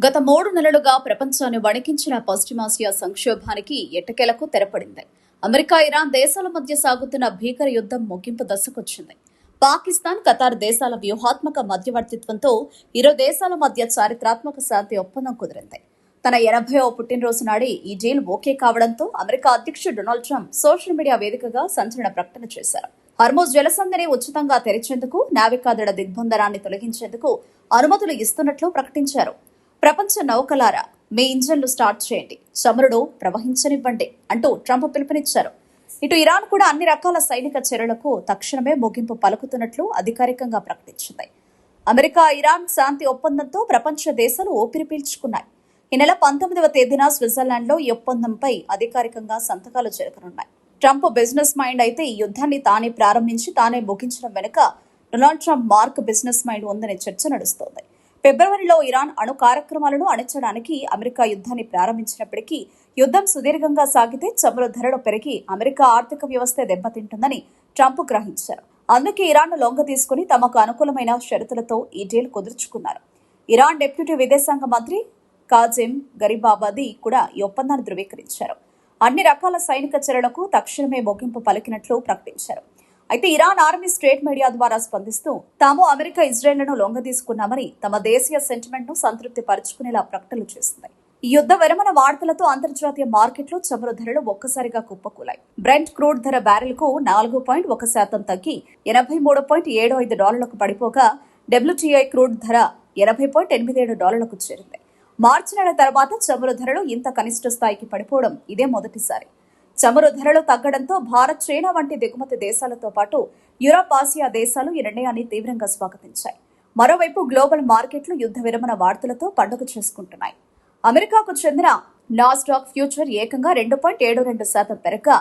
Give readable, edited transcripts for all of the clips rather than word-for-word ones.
గత 3 నెలలుగా ప్రపంచాన్ని వణికించిన పశ్చిమాసియా సంక్షోభానికి ఎట్టకేలకు తెరపడింది. అమెరికా, ఇరాన్ దేశాల మధ్య సాగుతున్న భీకర యుద్ధం ముగింపు దశకొచ్చింది. పాకిస్తాన్, ఖతార్ దేశాల వ్యూహాత్మక మధ్యవర్తిత్వంతో ఇరు దేశాల మధ్య చారిత్రాత్మక శాంతి ఒప్పందం కుదిరింది. తన 80వ పుట్టినరోజు నాడే ఈ డీల్ ఓకే కావడంతో అమెరికా అధ్యక్షుడు డొనాల్డ్ ట్రంప్ సోషల్ మీడియా వేదికగా సంచలన ప్రకటన చేశారు. హర్మోజ్ జలసంధిని ఉచితంగా తెరిచేందుకు, నావికాదళ దిగ్బంధనాన్ని తొలగించేందుకు అనుమతులు ఇస్తున్నట్లు ప్రకటించారు. ప్రపంచ నౌకలారా, మీ ఇంజన్లు స్టార్ట్ చేయండి, చమురును ప్రవహించనివ్వండి అంటూ ట్రంప్ పిలుపునిచ్చారు. ఇటు ఇరాన్ కూడా అన్ని రకాల సైనిక చర్యలకు తక్షణమే ముగింపు పలుకుతున్నట్లు అధికారికంగా ప్రకటించింది. అమెరికా, ఇరాన్ శాంతి ఒప్పందంతో ప్రపంచ దేశాలు ఊపిరి పీల్చుకున్నాయి. ఈ నెల 19వ తేదీన స్విట్జర్లాండ్లో ఈ ఒప్పందంపై అధికారికంగా సంతకాలు జరగనున్నాయి. ట్రంప్ బిజినెస్ మైండ్ అయితే ఈ యుద్ధాన్ని తానే ప్రారంభించి తానే ముగించడం వెనుక Donald Trump mark business mind ఉందనే చర్చ నడుస్తోంది. ఫిబ్రవరిలో ఇరాన్ అణు కార్యక్రమాలను అణచడానికి అమెరికా యుద్ధాన్ని ప్రారంభించినప్పటికీ యుద్ధం సుదీర్ఘంగా సాగితే చమురు ధరలు పెరిగి అమెరికా ఆర్థిక వ్యవస్థ దెబ్బతింటుందని ట్రంప్ గ్రహించారు. అందుకే ఇరాన్ను లొంగ తీసుకుని తమకు అనుకూలమైన షరతులతో ఈ డీల్ కుదుర్చుకున్నారు. ఇరాన్ డిప్యూటీ విదేశాంగ మంత్రి కాజిం గరీబాబాదీ కూడా ఈ ఒప్పందాన్ని ధృవీకరించారు. అన్ని రకాల సైనిక చర్యలకు తక్షణమే ముగింపు పలికినట్లు ప్రకటించారు. అయితే ఇరాన్ ఆర్మీ స్టేట్ మీడియా ద్వారా స్పందిస్తూ తాము అమెరికా, ఇజ్రాయెల్ను లొంగ తీసుకున్నామని తమ దేశీయ సెంటిమెంట్ ను సంతృప్తి పరుచుకునేలా ప్రకటనలు చేసింది. ఈ యుద్ధ విరమణ వార్తలతో అంతర్జాతీయ మార్కెట్లో చమురు ధరలు ఒక్కసారిగా కుప్పకూలాయి. బ్రెంట్ క్రూడ్ ధర బ్యారెల్కు 4.1% తగ్గి $83.75 పడిపోగా WTI క్రూడ్ ధర $80.87 చేరింది. మార్చి నెల తర్వాత చమురు ధరలు ఇంత కనిష్ట స్థాయికి పడిపోవడం ఇదే మొదటిసారి. చమురు ధరలు తగ్గడంతో భారత్, చైనా వంటి దిగుమతి దేశాలతో పాటు యూరప్, ఆసియా దేశాలు ఈ నిర్ణయాన్ని తీవ్రంగా స్వాగతించాయి. మరోవైపు గ్లోబల్ మార్కెట్లు యుద్ధ విరమణ వార్తలతో పండుగ చేసుకుంటున్నాయి. అమెరికాకు చెందిన నాస్డాక్ ఫ్యూచర్ ఏకంగా 2.72% పెరగ్గా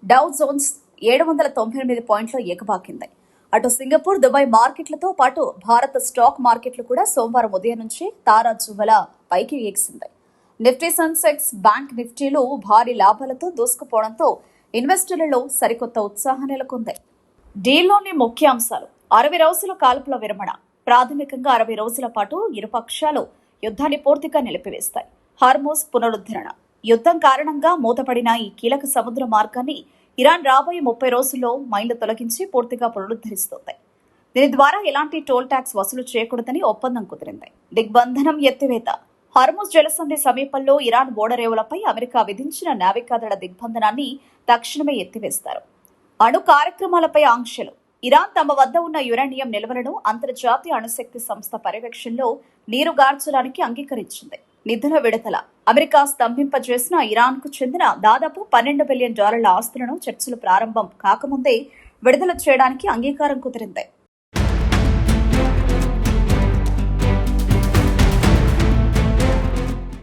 డౌ జోన్స్ 798 పాయింట్ల ఎగబాకింది. అటు సింగపూర్, దుబాయ్ మార్కెట్లతో పాటు భారత స్టాక్ మార్కెట్లు కూడా సోమవారం ఉదయం నుంచి తారాజువ్వల పైకి ఎగిసింది. నిఫ్టీ, సెన్సెక్స్, బ్యాంక్ నిఫ్టీలు భారీ లాభాలతో దూసుకుపోవడంతో ఇన్వెస్టర్లలో సరికొత్త ఉత్సాహం నెలకొంది. డీల్లోని ముఖ్యాంశాలు: 60 రోజుల కాల్పుల విరమణ. ప్రాథమికంగా 60 రోజుల పాటు ఇరుపక్షాలు యుద్ధాన్ని పూర్తిగా నిలిపివేస్తాయి. హార్మోజ్ పునరుద్ధరణ. యుద్ధం కారణంగా మూతపడిన ఈ కీలక సముద్ర మార్గాన్ని ఇరాన్ రాబోయే 30 రోజుల్లో మైళ్లు తొలగించి పూర్తిగా పునరుద్ధరిస్తోంది. దీని ద్వారా ఎలాంటి టోల్ ట్యాక్స్ వసూలు చేయకూడదని ఒప్పందం కుదిరింది. దిగ్బంధనం ఎత్తివేత. హార్మోజ్ జలసంధి సమీపంలో ఇరాన్ ఓడరేవులపై అమెరికా విధించిన నావికాదళ దిగ్బంధనాన్ని తక్షణమే ఎత్తివేస్తారు. అణు కార్యక్రమాలపై ఆంక్షలు. ఇరాన్ తమ వద్ద ఉన్న యురేనియం నిల్వలను అంతర్జాతీయ అణుశక్తి సంస్థ పర్యవేక్షణలో నీరుగార్చడానికి అంగీకరించింది. నిధుల విడుదల. అమెరికా స్తంభింపజేసిన ఇరాన్కు చెందిన దాదాపు $12 బిలియన్ ఆస్తులను చర్చలు ప్రారంభం కాకముందే విడుదల చేయడానికి అంగీకారం కుదిరింది.